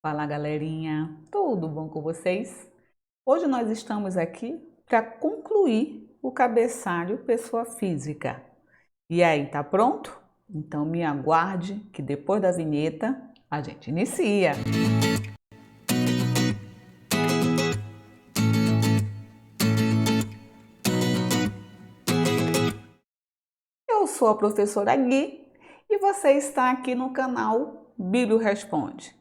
Fala galerinha, tudo bom com vocês? Hoje nós estamos aqui para concluir o cabeçalho pessoa física. E aí, tá pronto? Então me aguarde que depois da vinheta a gente inicia. Eu sou a professora Gui e você está aqui no canal Bíblia Responde.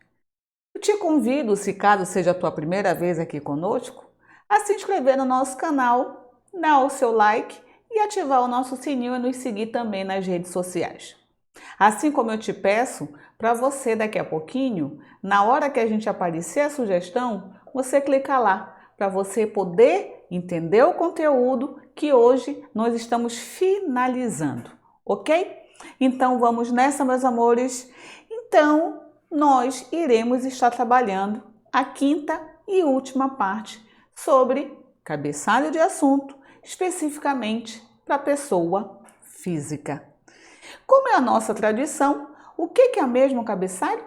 Eu te convido, se caso seja a tua primeira vez aqui conosco, a se inscrever no nosso canal, dar o seu like e ativar o nosso sininho e nos seguir também nas redes sociais. Assim como eu te peço para você daqui a pouquinho, na hora que a gente aparecer a sugestão, você clica lá para você poder entender o conteúdo que hoje nós estamos finalizando, ok? Então vamos nessa, meus amores. Então, nós iremos estar trabalhando a quinta e última parte sobre cabeçalho de assunto, especificamente para pessoa física. Como é a nossa tradição, o que é mesmo cabeçalho?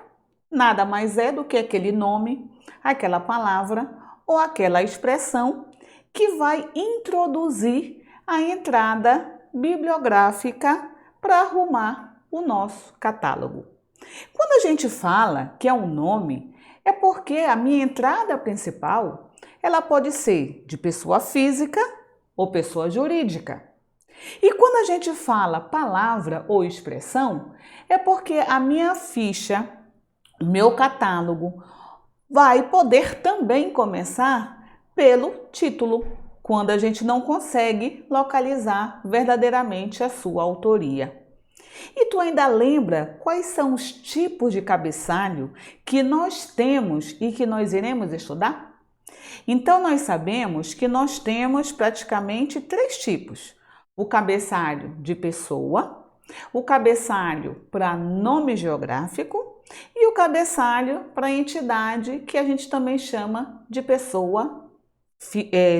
Nada mais é do que aquele nome, aquela palavra ou aquela expressão que vai introduzir a entrada bibliográfica para arrumar o nosso catálogo. Quando a gente fala que é um nome, é porque a minha entrada principal, ela pode ser de pessoa física ou pessoa jurídica. E quando a gente fala palavra ou expressão, é porque a minha ficha, o meu catálogo, vai poder também começar pelo título, quando a gente não consegue localizar verdadeiramente a sua autoria. E tu ainda lembra quais são os tipos de cabeçalho que nós temos e que nós iremos estudar? Então, nós sabemos que nós temos praticamente três tipos. O cabeçalho de pessoa, o cabeçalho para nome geográfico e o cabeçalho para entidade, que a gente também chama de pessoa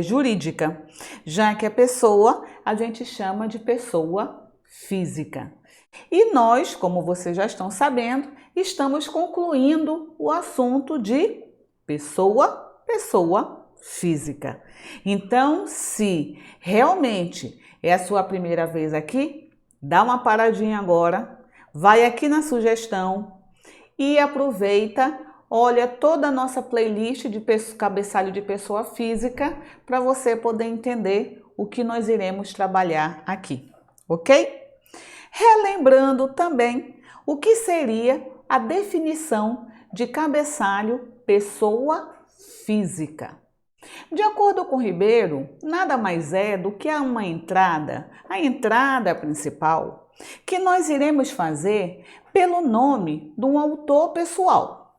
jurídica, já que a pessoa a gente chama de pessoa física. E nós, como vocês já estão sabendo, estamos concluindo o assunto de pessoa física. Então, se realmente é a sua primeira vez aqui, dá uma paradinha agora, vai aqui na sugestão e aproveita, olha toda a nossa playlist de cabeçalho de pessoa física para você poder entender o que nós iremos trabalhar aqui, ok? Relembrando também o que seria a definição de cabeçalho pessoa física. De acordo com Ribeiro, nada mais é do que uma entrada, a entrada principal, que nós iremos fazer pelo nome de um autor pessoal.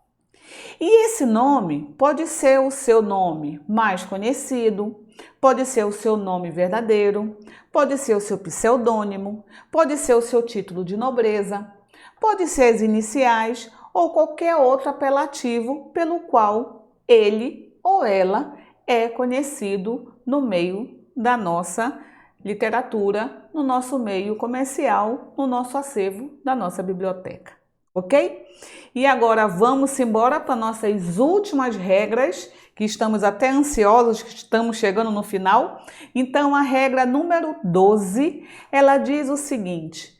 E esse nome pode ser o seu nome mais conhecido, pode ser o seu nome verdadeiro, pode ser o seu pseudônimo, pode ser o seu título de nobreza, pode ser as iniciais ou qualquer outro apelativo pelo qual ele ou ela é conhecido no meio da nossa literatura, no nosso meio comercial, no nosso acervo da nossa biblioteca, ok? E agora vamos embora para nossas últimas regras, que estamos até ansiosos, que estamos chegando no final. Então a regra número 12, ela diz o seguinte: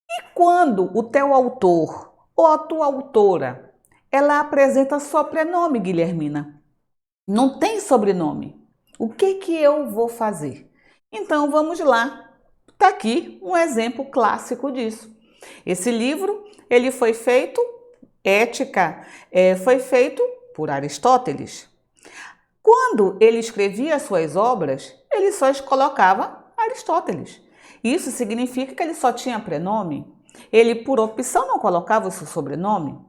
e quando o teu autor ou a tua autora, ela apresenta sobrenome, Guilhermina, não tem sobrenome, o que eu vou fazer? Então vamos lá, está aqui um exemplo clássico disso. Esse livro, ele foi feito, Ética, foi feito por Aristóteles. Quando ele escrevia as suas obras, ele só colocava Aristóteles. Isso significa que ele só tinha prenome. Ele, por opção, não colocava o seu sobrenome.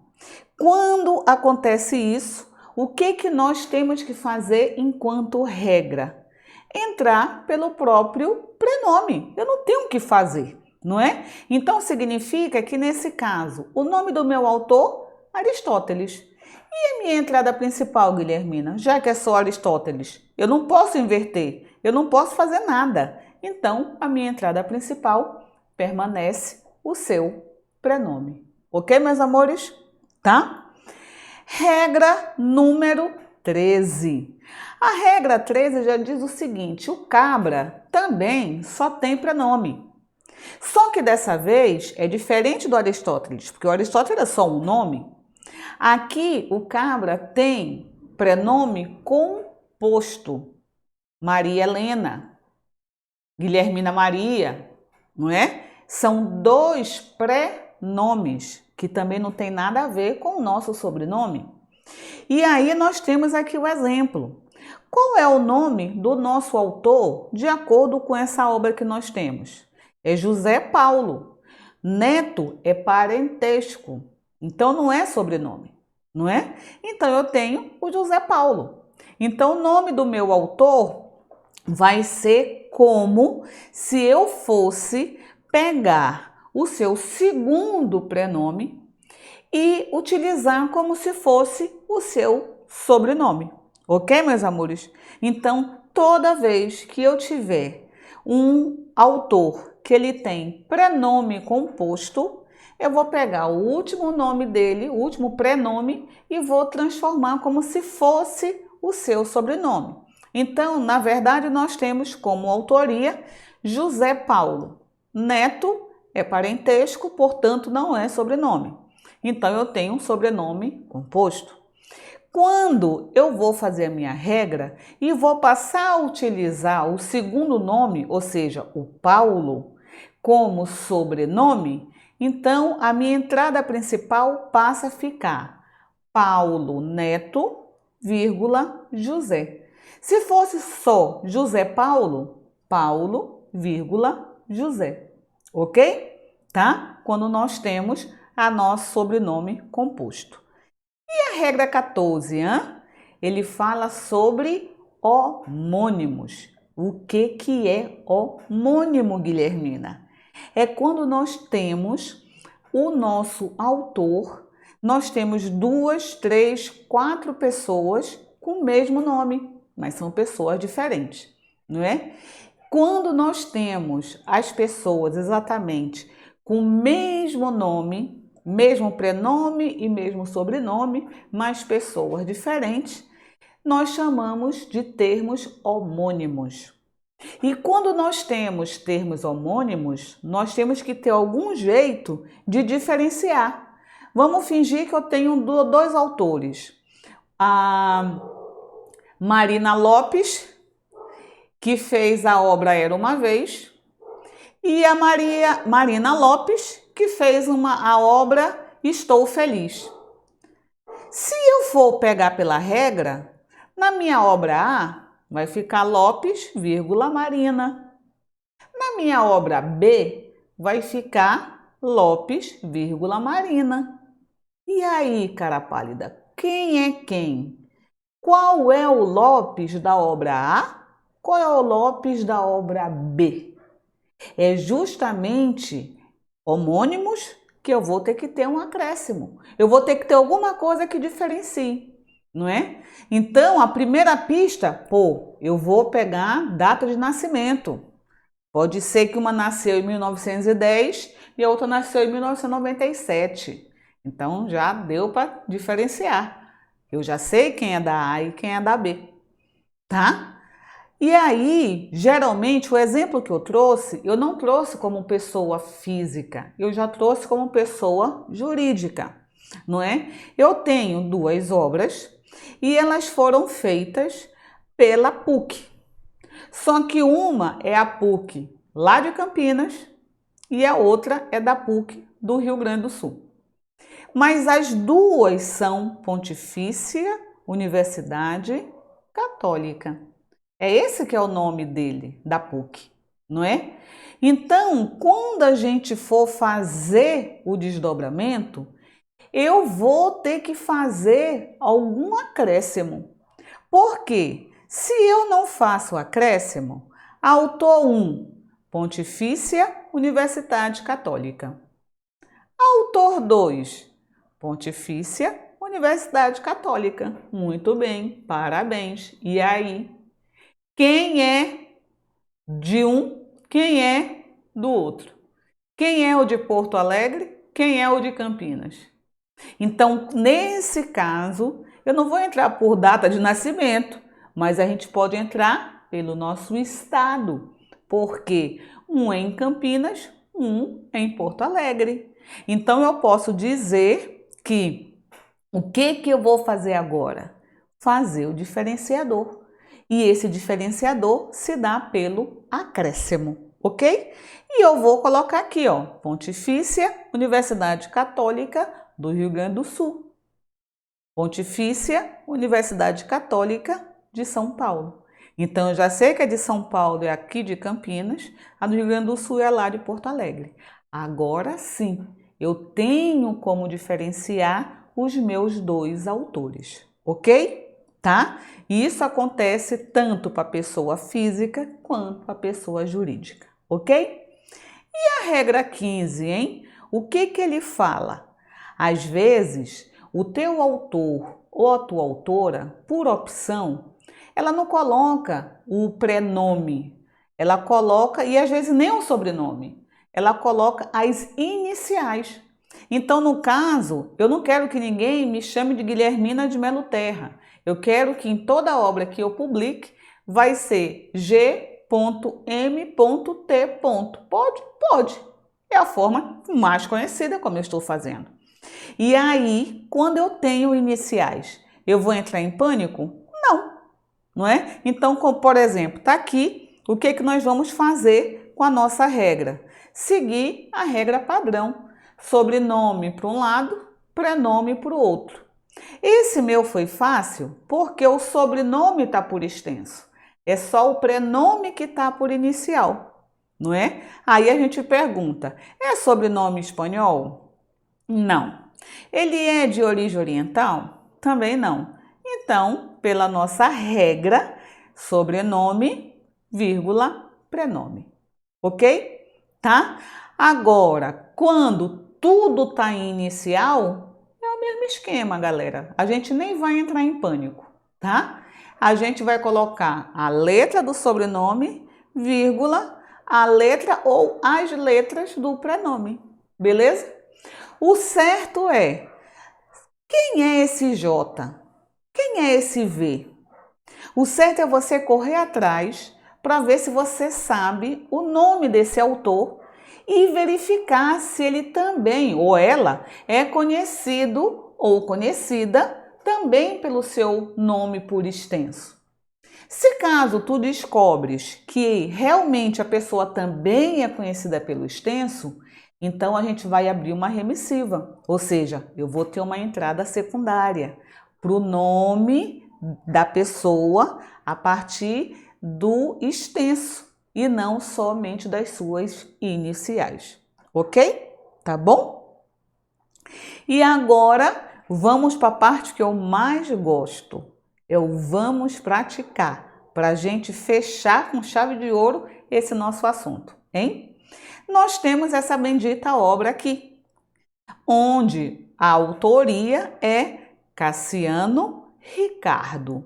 Quando acontece isso, o que nós temos que fazer enquanto regra? Entrar pelo próprio prenome. Eu não tenho o que fazer, não é? Então significa que nesse caso, o nome do meu autor, Aristóteles. E a minha entrada principal, Guilhermina, já que é só Aristóteles? Eu não posso inverter, eu não posso fazer nada. Então, a minha entrada principal permanece o seu prenome. Ok, meus amores? Tá? Regra número 13. A regra 13 já diz o seguinte: o cabra também só tem prenome. Só que dessa vez é diferente do Aristóteles, porque o Aristóteles é só um nome. Aqui o cabra tem prenome composto. Maria Helena, Guilhermina Maria, não é? São dois prenomes que também não tem nada a ver com o nosso sobrenome. E aí nós temos aqui o exemplo. Qual é o nome do nosso autor de acordo com essa obra que nós temos? É José Paulo. Neto é parentesco, então não é sobrenome, não é? Então eu tenho o José Paulo. Então o nome do meu autor vai ser como se eu fosse pegar o seu segundo prenome e utilizar como se fosse o seu sobrenome. Ok, meus amores? Então, toda vez que eu tiver um autor que ele tem prenome composto, eu vou pegar o último nome dele, o último prenome, e vou transformar como se fosse o seu sobrenome. Então, na verdade, nós temos como autoria José Paulo. Neto é parentesco, portanto, não é sobrenome. Então, eu tenho um sobrenome composto. Quando eu vou fazer a minha regra e vou passar a utilizar o segundo nome, ou seja, o Paulo, como sobrenome, então a minha entrada principal passa a ficar Paulo Neto, vírgula, José. Se fosse só José Paulo, Paulo, vírgula, José. Ok? Tá? Quando nós temos a nosso sobrenome composto. E a regra 14, hein? Ele fala sobre homônimos. O que é homônimo, Guilhermina? É quando nós temos o nosso autor, nós temos 2, 3, 4 pessoas com o mesmo nome, mas são pessoas diferentes, não é? Quando nós temos as pessoas exatamente com o mesmo nome, mesmo prenome e mesmo sobrenome, mas pessoas diferentes, nós chamamos de termos homônimos. E quando nós temos termos homônimos, nós temos que ter algum jeito de diferenciar. Vamos fingir que eu tenho dois autores. A Marina Lopes, que fez a obra Era uma Vez, e a Marina Lopes, que fez a obra Estou Feliz. Se eu for pegar pela regra, na minha obra A vai ficar Lopes, vírgula, Marina. Na minha obra B vai ficar Lopes, vírgula, Marina. E aí, cara pálida, quem é quem? Qual é o Lopes da obra A? Qual é o Lopes da obra B? É justamente homônimos que eu vou ter que ter um acréscimo. Eu vou ter que ter alguma coisa que diferencie, não é? Então, a primeira pista, eu vou pegar data de nascimento. Pode ser que uma nasceu em 1910 e a outra nasceu em 1997. Então, já deu para diferenciar. Eu já sei quem é da A e quem é da B, tá? E aí, geralmente, o exemplo que eu não trouxe como pessoa física, eu já trouxe como pessoa jurídica, não é? Eu tenho duas obras e elas foram feitas pela PUC. Só que uma é a PUC lá de Campinas e a outra é da PUC do Rio Grande do Sul. Mas as duas são Pontifícia Universidade Católica. É esse que é o nome dele, da PUC, não é? Então, quando a gente for fazer o desdobramento, eu vou ter que fazer algum acréscimo. Por quê? Se eu não faço acréscimo, autor 1, Pontifícia Universidade Católica. Autor 2, Pontifícia Universidade Católica. Muito bem, parabéns. E aí? Quem é de um, quem é do outro? Quem é o de Porto Alegre? Quem é o de Campinas? Então, nesse caso, eu não vou entrar por data de nascimento, mas a gente pode entrar pelo nosso estado, porque um é em Campinas, um é em Porto Alegre. Então, eu posso dizer que o que eu vou fazer agora? Fazer o diferenciador. E esse diferenciador se dá pelo acréscimo, ok? E eu vou colocar aqui, ó, Pontifícia Universidade Católica do Rio Grande do Sul. Pontifícia Universidade Católica de São Paulo. Então, eu já sei que a de São Paulo é aqui de Campinas, a do Rio Grande do Sul é lá de Porto Alegre. Agora sim, eu tenho como diferenciar os meus dois autores, ok? Tá? E isso acontece tanto para a pessoa física quanto para a pessoa jurídica, ok? E a regra 15, hein? O que ele fala? Às vezes, o teu autor ou a tua autora, por opção, ela não coloca o prenome, ela coloca, e às vezes nem o sobrenome, ela coloca as iniciais. Então, no caso, eu não quero que ninguém me chame de Guilhermina de Melo Terra. Eu quero que em toda obra que eu publique vai ser G.M.T. Pode? Pode. É a forma mais conhecida como eu estou fazendo. E aí, quando eu tenho iniciais, eu vou entrar em pânico? Não, não é? Então, como, por exemplo, está aqui o que nós vamos fazer com a nossa regra. Seguir a regra padrão. Sobrenome para um lado, prenome para o outro. Esse meu foi fácil porque o sobrenome está por extenso. É só o prenome que está por inicial, não é? Aí a gente pergunta, é sobrenome espanhol? Não. Ele é de origem oriental? Também não. Então, pela nossa regra, sobrenome, vírgula, prenome. Ok? Tá? Agora, quando tudo está em inicial, é o mesmo esquema, galera. A gente nem vai entrar em pânico, tá? A gente vai colocar a letra do sobrenome, vírgula, a letra ou as letras do prenome, beleza? O certo é, quem é esse J? Quem é esse V? O certo é você correr atrás para ver se você sabe o nome desse autor e verificar se ele também ou ela é conhecido ou conhecida também pelo seu nome por extenso. Se caso tu descobres que realmente a pessoa também é conhecida pelo extenso, então a gente vai abrir uma remissiva, ou seja, eu vou ter uma entrada secundária para o nome da pessoa a partir do extenso e não somente das suas iniciais, ok? Tá bom? E agora vamos para a parte que eu mais gosto, é o vamos praticar, para a gente fechar com chave de ouro esse nosso assunto, hein? Nós temos essa bendita obra aqui, onde a autoria é Cassiano Ricardo.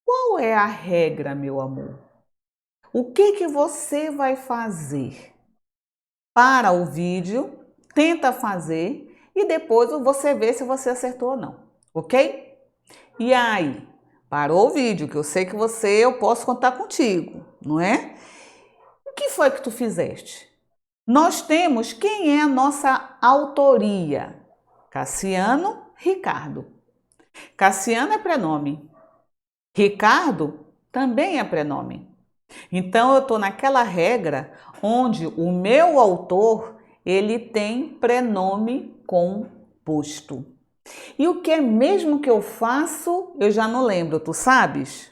Qual é a regra, meu amor? O que você vai fazer? Para o vídeo, tenta fazer e depois você vê se você acertou ou não, ok? E aí, parou o vídeo, que eu sei que eu posso contar contigo, não é? O que foi que tu fizeste? Nós temos quem é a nossa autoria. Cassiano Ricardo. Cassiano é prenome. Ricardo também é prenome. Então, eu estou naquela regra onde o meu autor, ele tem prenome composto. E o que é mesmo que eu faço, eu já não lembro, tu sabes?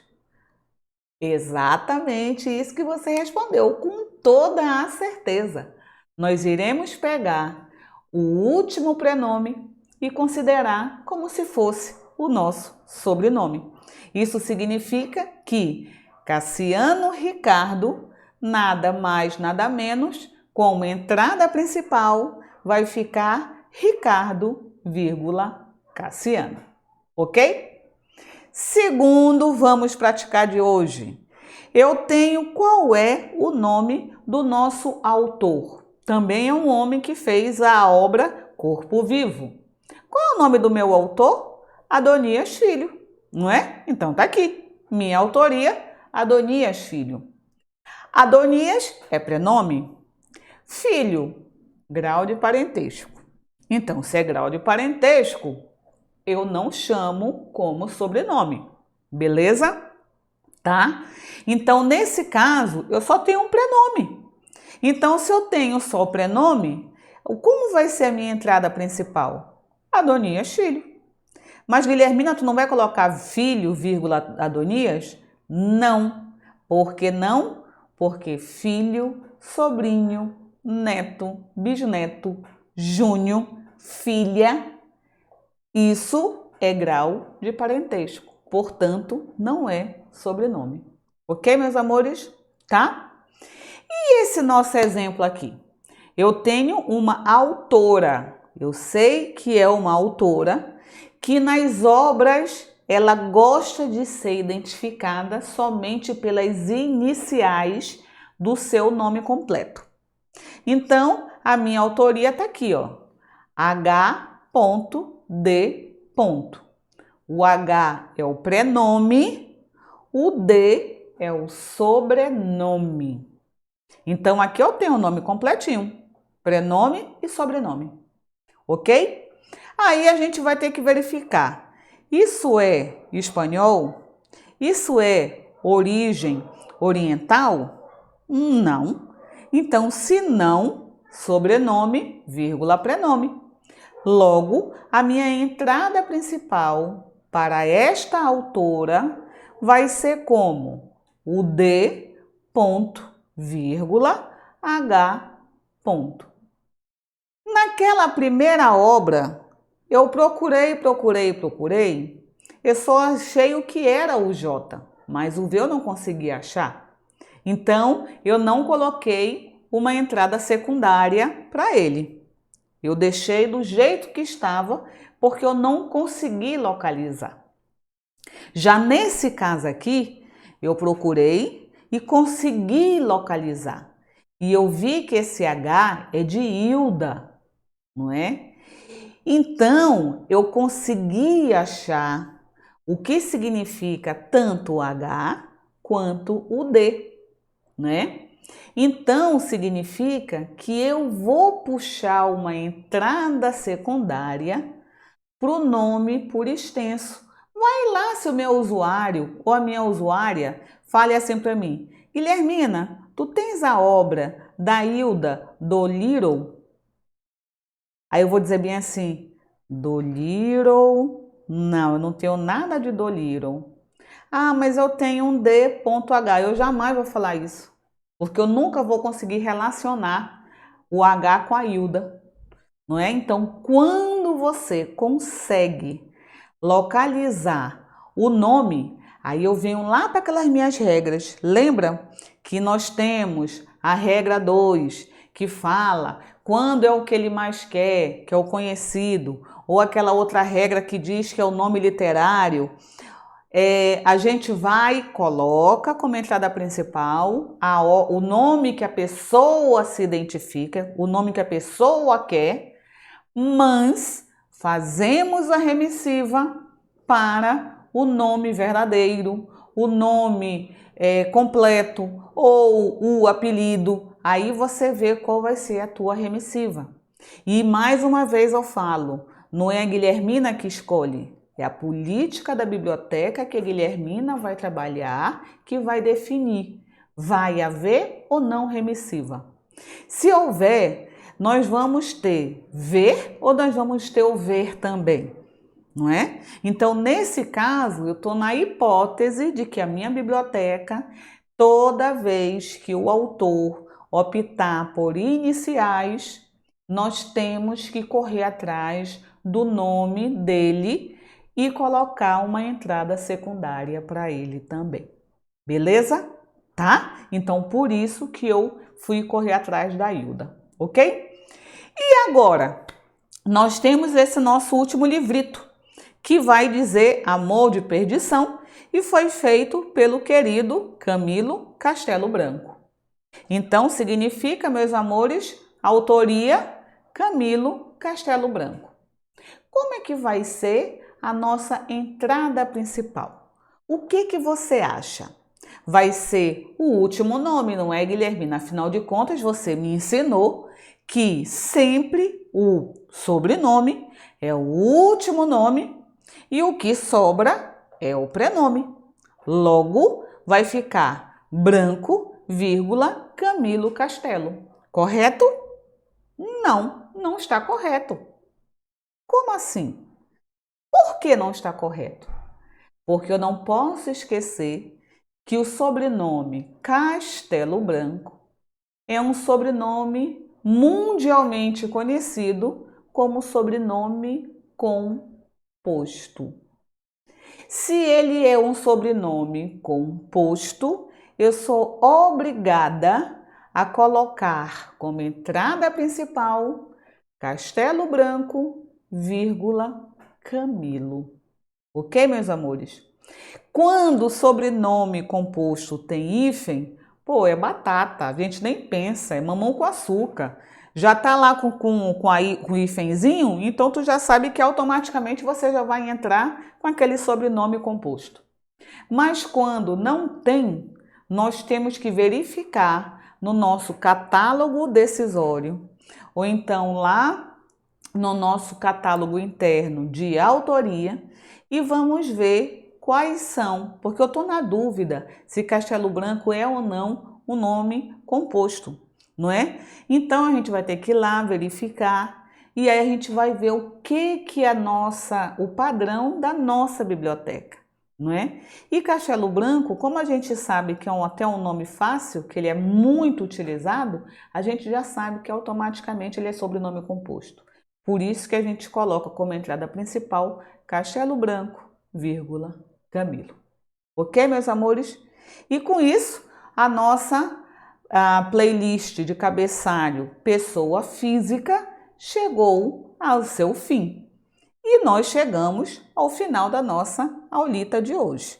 Exatamente isso que você respondeu, com toda a certeza. Nós iremos pegar o último prenome e considerar como se fosse o nosso sobrenome. Isso significa que Cassiano Ricardo, nada mais, nada menos, como entrada principal, vai ficar Ricardo, Cassiano. Ok? Segundo, vamos praticar de hoje. Eu tenho qual é o nome do nosso autor. Também é um homem que fez a obra Corpo Vivo. Qual é o nome do meu autor? Adonias Filho, não é? Então tá aqui. Minha autoria, Adonias Filho. Adonias é prenome. Filho, grau de parentesco. Então, se é grau de parentesco, eu não chamo como sobrenome, beleza? Tá? Então, nesse caso, eu só tenho um prenome. Então, se eu tenho só o prenome, como vai ser a minha entrada principal? Adonias Filho. Mas, Guilhermina, tu não vai colocar filho, vírgula, Adonias? Não. Por que não? Porque filho, sobrinho, neto, bisneto, júnior, filha, isso é grau de parentesco. Portanto, não é sobrenome. Ok, meus amores? Tá? E esse nosso exemplo aqui? Eu tenho uma autora. Eu sei que é uma autora que nas obras ela gosta de ser identificada somente pelas iniciais do seu nome completo. Então, a minha autoria está aqui, ó. H.D. O H é o prenome, o D é o sobrenome. Então, aqui eu tenho o nome completinho, prenome e sobrenome, ok? Aí a gente vai ter que verificar, isso é espanhol? Isso é origem oriental? Não. Então, se não, sobrenome, vírgula, prenome. Logo, a minha entrada principal para esta autora vai ser como o D, ponto, vírgula, H, ponto. Naquela primeira obra, eu procurei, eu só achei o que era o J, mas o V eu não consegui achar. Então, eu não coloquei uma entrada secundária para ele. Eu deixei do jeito que estava, porque eu não consegui localizar. Já nesse caso aqui, eu procurei e consegui localizar. E eu vi que esse H é de Hilda, não é? Então, eu consegui achar o que significa tanto o H quanto o D, né? Então, significa que eu vou puxar uma entrada secundária para o nome por extenso. Vai lá se o meu usuário ou a minha usuária fale assim para mim: Guilhermina, tu tens a obra da Hilda Dolittle? Aí eu vou dizer bem assim: Dolittle? Não, eu não tenho nada de Dolittle. Ah, mas eu tenho um D.H. Eu jamais vou falar isso, porque eu nunca vou conseguir relacionar o H com a Hilda, não é? Então, quando você consegue localizar o nome, aí eu venho lá para aquelas minhas regras. Lembra que nós temos a regra 2, que fala quando é o que ele mais quer, que é o conhecido, ou aquela outra regra que diz que é o nome literário. A gente vai, coloca como entrada principal o nome que a pessoa se identifica, o nome que a pessoa quer, mas fazemos a remissiva para o nome verdadeiro, o nome completo ou o apelido. Aí você vê qual vai ser a tua remissiva. E mais uma vez eu falo, não é a Guilhermina que escolhe, é a política da biblioteca que a Guilhermina vai trabalhar, que vai definir, vai haver ou não remissiva. Se houver, nós vamos ter ver ou nós vamos ter o ver também, não é? Então, nesse caso, eu estou na hipótese de que a minha biblioteca, toda vez que o autor optar por iniciais, nós temos que correr atrás do nome dele e colocar uma entrada secundária para ele também. Beleza? Tá? Então, por isso que eu fui correr atrás da Hilda, ok? E agora, nós temos esse nosso último livrito, que vai dizer Amor de Perdição e foi feito pelo querido Camilo Castelo Branco. Então, significa, meus amores, autoria Camilo Castelo Branco. como é que vai ser a nossa entrada principal? O que você acha? Vai ser o último nome, não é, Guilhermina? Afinal de contas, você me ensinou que sempre o sobrenome é o último nome e o que sobra é o prenome. Logo, vai ficar Branco, vírgula, Camilo Castelo. Correto? Não, não está correto. Como assim? Por que não está correto? Porque eu não posso esquecer que o sobrenome Castelo Branco é um sobrenome mundialmente conhecido como sobrenome composto. Se ele é um sobrenome composto, eu sou obrigada a colocar como entrada principal Castelo Branco, vírgula, Camilo. Ok, meus amores? Quando o sobrenome composto tem hífen, pô, é batata, a gente nem pensa, é mamão com açúcar. Já tá lá com hífenzinho, então tu já sabe que automaticamente você já vai entrar com aquele sobrenome composto. Mas quando não tem, nós temos que verificar no nosso catálogo decisório, ou então lá no nosso catálogo interno de autoria, e vamos ver quais são, porque eu estou na dúvida se Castelo Branco é ou não um nome composto, não é? Então a gente vai ter que ir lá verificar e aí a gente vai ver o que é o padrão da nossa biblioteca, não é? E Castelo Branco, como a gente sabe que é até um nome fácil, que ele é muito utilizado, a gente já sabe que automaticamente ele é sobrenome composto. Por isso que a gente coloca como entrada principal Castelo Branco, vírgula, Camilo. Ok, meus amores? E com isso, a playlist de cabeçalho Pessoa Física chegou ao seu fim. E nós chegamos ao final da nossa aulita de hoje.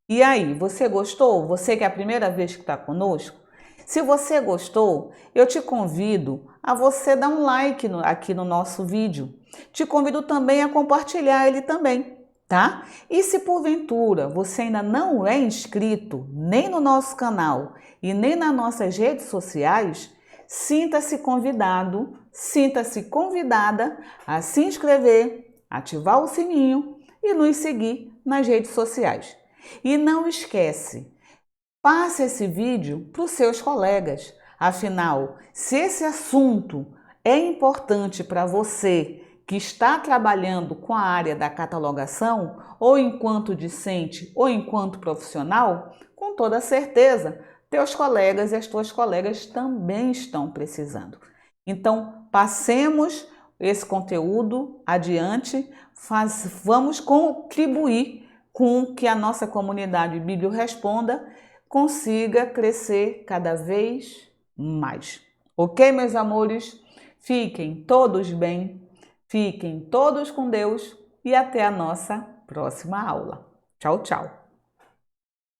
E aí, você gostou? Você que é a primeira vez que está conosco? Se você gostou, eu te convido a você dar um like aqui no nosso vídeo. Te convido também a compartilhar ele também, tá? E se porventura você ainda não é inscrito nem no nosso canal e nem nas nossas redes sociais, sinta-se convidado, sinta-se convidada a se inscrever, ativar o sininho e nos seguir nas redes sociais. E não esquece, passe esse vídeo para os seus colegas. Afinal, se esse assunto é importante para você que está trabalhando com a área da catalogação, ou enquanto discente ou enquanto profissional, com toda certeza, teus colegas e as tuas colegas também estão precisando. Então, passemos esse conteúdo adiante, vamos contribuir com que a nossa comunidade Bíblio Responda consiga crescer cada vez mais. Ok, meus amores? Fiquem todos bem, fiquem todos com Deus e até a nossa próxima aula. Tchau, tchau!